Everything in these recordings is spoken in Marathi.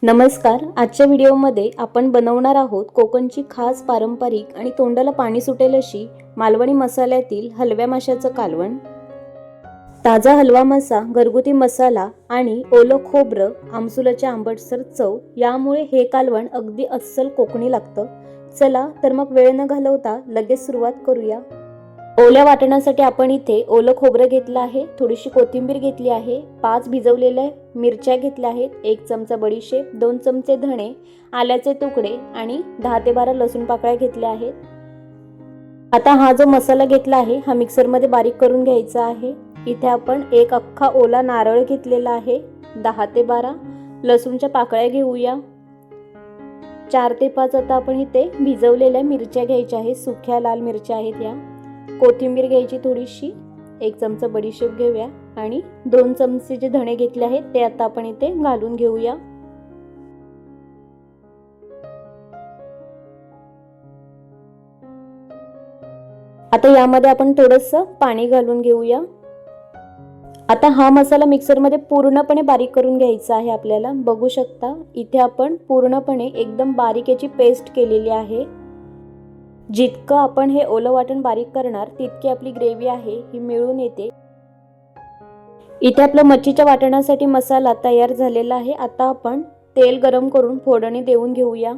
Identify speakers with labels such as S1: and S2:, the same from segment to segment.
S1: नमस्कार. आजच्या व्हिडिओमध्ये आपण बनवणार आहोत कोकणची खास पारंपरिक आणि तोंडाला पाणी सुटेल अशी मालवणी मसाल्यातील हलव्या माशाचं कालवण. ताजा हलवा मासा, घरगुती मसाला आणि ओलं खोबरं, आमसुलाची आंबटसर चव यामुळे हे कालवण अगदी अस्सल कोकणी लागतं. चला तर मग वेळ न घालवता लगेच सुरुवात करूया. ओल्या वाटणासाठी आपण इथे ओलं खोबरं घेतलं आहे, थोडीशी कोथिंबीर घेतली आहे, 5 भिजवलेल्या मिरच्या घेतल्या आहेत, 1 चमचा बडीशेप, 2 चमचे धणे, आल्याचे तुकडे आणि 10 ते 12 लसूण पाकळ्या घेतल्या आहेत. आता हा जो मसाला घेतला आहे हा मिक्सरमध्ये बारीक करून घ्यायचा आहे. इथे आपण एक अख्खा ओला नारळ घेतलेला आहे, 10 ते 12 लसूणच्या पाकळ्या घेऊया, 4 ते 5 आता आपण इथे भिजवलेल्या मिरच्या घ्यायच्या आहेत, सुक्या लाल मिरच्या आहेत या, कोथिंबीर घ्यायची थोडीशी, 1 चमचा बडीशेप घेऊया आणि 2 चमचे जे धणे घेतले आहेत ते आता आपण इथे घालून घेऊया. आता यामध्ये आपण थोडंसं पाणी घालून घेऊया. आता हा मसाला मिक्सरमध्ये पूर्णपणे बारीक करून घ्यायचा आहे आपल्याला. बघू शकता इथे आपण पूर्णपणे एकदम बारीक याची पेस्ट केलेली आहे. जितकं आपण हे ओलं वाटण बारीक करणार तितकी आपली ग्रेव्ही आहे ही मिळून येते. इथे आपला मच्छीच्या वाटणासाठी मसाला तयार झालेला आहे. आता आपण तेल गरम करून फोडणी देऊन घेऊया.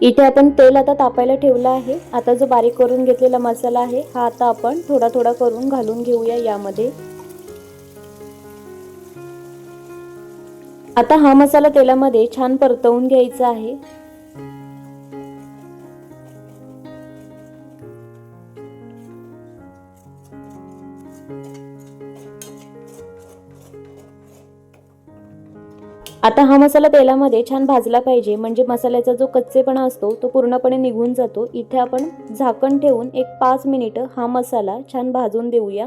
S1: इथे आपण तेल आता तापायला ठेवलं आहे. आता जो बारीक करून घेतलेला मसाला आहे हा आता आपण थोडा थोडा करून घालून घेऊया यामध्ये. आता हा मसाला तेलामध्ये छान परतवून घ्यायचा आहे. आता हा मसाला तेलामध्ये छान भाजला पाहिजे, म्हणजे मसाल्याचा जो कच्चेपणा असतो तो पूर्णपणे निघून जातो. इथे आपण झाकण ठेवून एक 5 मिनिटं हा मसाला छान भाजून देऊया.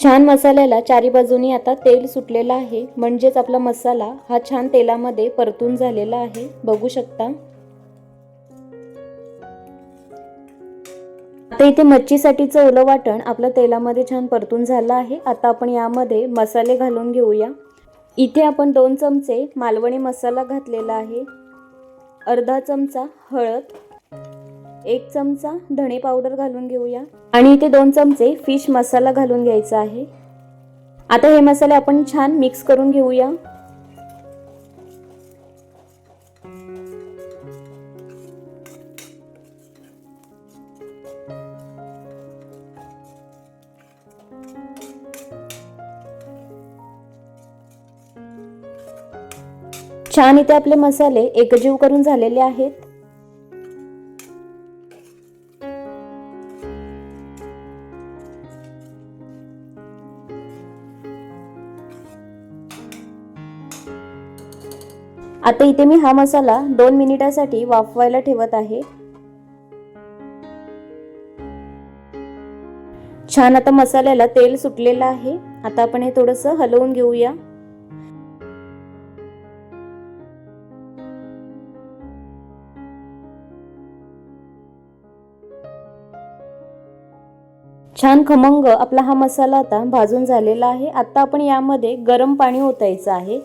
S1: छान मसाल्याला चारी बाजूनी आता तेल सुटलेलं आहे, म्हणजेच आपला मसाला हा छान तेलामध्ये परतून झालेला आहे. बघू शकता. आता इथे मच्छीसाठीचं ओलं वाटण आपलं तेलामध्ये छान परतून झालं आहे. आता आपण यामध्ये मसाले घालून घेऊया. इथे आपण 2 चमचे मालवणी मसाला घातलेला आहे, अर्धा चमचा हळद, 1 चमचा धणे पावडर घालून घेऊया आणि इथे 2 चमचे फिश मसाला घालून घ्यायचा आहे. आता हे मसाले आपण छान मिक्स करून घेऊया. छान इथे आपले मसाले एकजीव करून झालेले आहेत. आता इथे मी हा मसाला 2 मिनिटासाठी वाफवायला ठेवत आहे. छान आता मसाल्याला तेल सुटलेलं आहे. आता आपण हे थोडंसं हलवून घेऊया. छान खमंग आपला हा मसाला आता भाजून झालेला आहे. आता आपण यामध्ये गरम पाणी ओतायचं आहे.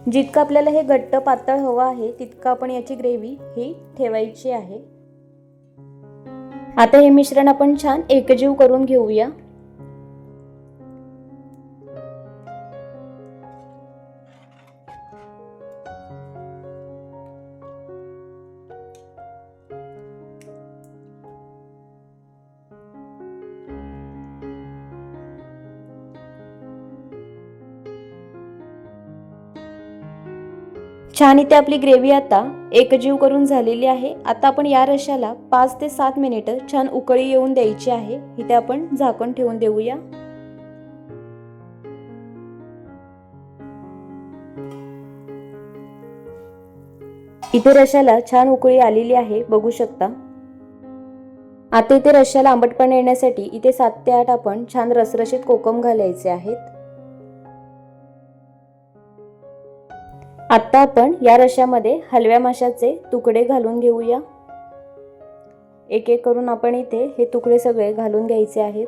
S1: जितकं आपल्याला हे घट्ट पातळ हवं आहे तितकं आपण याची ग्रेव्ही ही ठेवायची आहे. आता हे मिश्रण आपण छान एकजीव करून घेऊया. छान इथे आपली ग्रेव्ही आता एकजीव करून झालेली आहे. आता आपण या रश्याला 5 ते 7 मिनिटं छान उकळी येऊन द्यायची आहे. इथे आपण झाकण ठेवून देऊया. इथे रश्याला छान उकळी आलेली आहे, बघू शकता. आता इथे रश्याला आंबटपणा येण्यासाठी इथे 7 ते 8 आपण छान रसरशीत कोकम घालायचे आहेत. आता आपण या रश्यामध्ये हलव्या माशाचे तुकडे घालून घेऊया. एक एक करून आपण इथे हे तुकडे सगळे घालून घ्यायचे आहेत.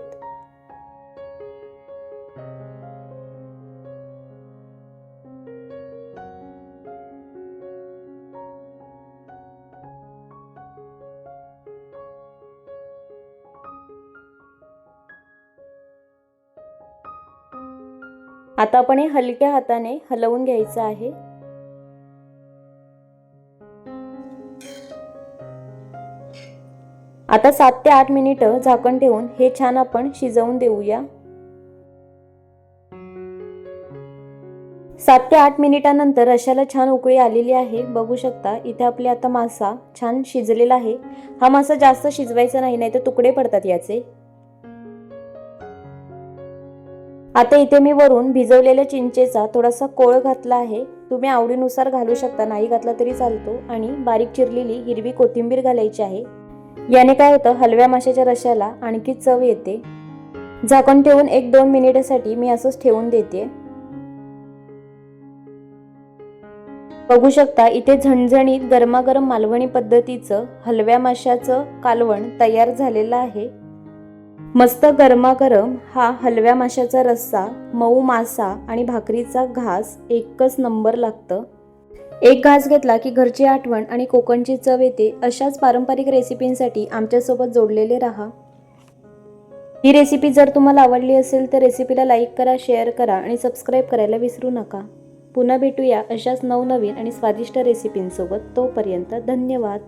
S1: आता आपण हे हलक्या हाताने हलवून घ्यायचं आहे. आता 7 ते 8 मिनिटं झाकण ठेवून हे छान आपण शिजवून देऊया. 7 ते 8 मिनिटांनंतर रश्याला छान उकळी आलेली आहे. बघू शकता इथे आपले आता मासा छान शिजलेला आहे. हा मासा जास्त शिजवायचा नाही तर तुकडे पडतात याचे. आता इथे मी वरून भिजवलेल्या चिंचेचा थोडासा कोळ घातला आहे. तुम्ही आवडीनुसार घालू शकता, नाही घातला तरी चालतो. आणि बारीक चिरलेली हिरवी कोथिंबीर घालायची आहे. याने काय होतं, हलव्या माशाच्या रश्याला आणखी चव येते. झाकण ठेवून 1-2 मिनिटासाठी मी असंच ठेवून देते. बघू शकता इथे झणझणीत गरमागरम मालवणी पद्धतीचं हलव्या माशाचं कालवण तयार झालेलं आहे. मस्त गरमागरम हा हलव्या माशाचा रस्सा, मऊ मासा आणि भाकरीचा घास एकच नंबर लागतं. एक घास घेतला की घरची आठवण आणि कोकणची चव येते. अशाच पारंपरिक रेसिपींसाठी आमच्यासोबत जोडलेले राहा. ही रेसिपी जर तुम्हाला आवडली असेल तर रेसिपीला लाईक करा, शेअर करा आणि सबस्क्राईब करायला विसरू नका. पुन्हा भेटूया अशाच नवनवीन आणि स्वादिष्ट रेसिपींसोबत. तोपर्यंत धन्यवाद.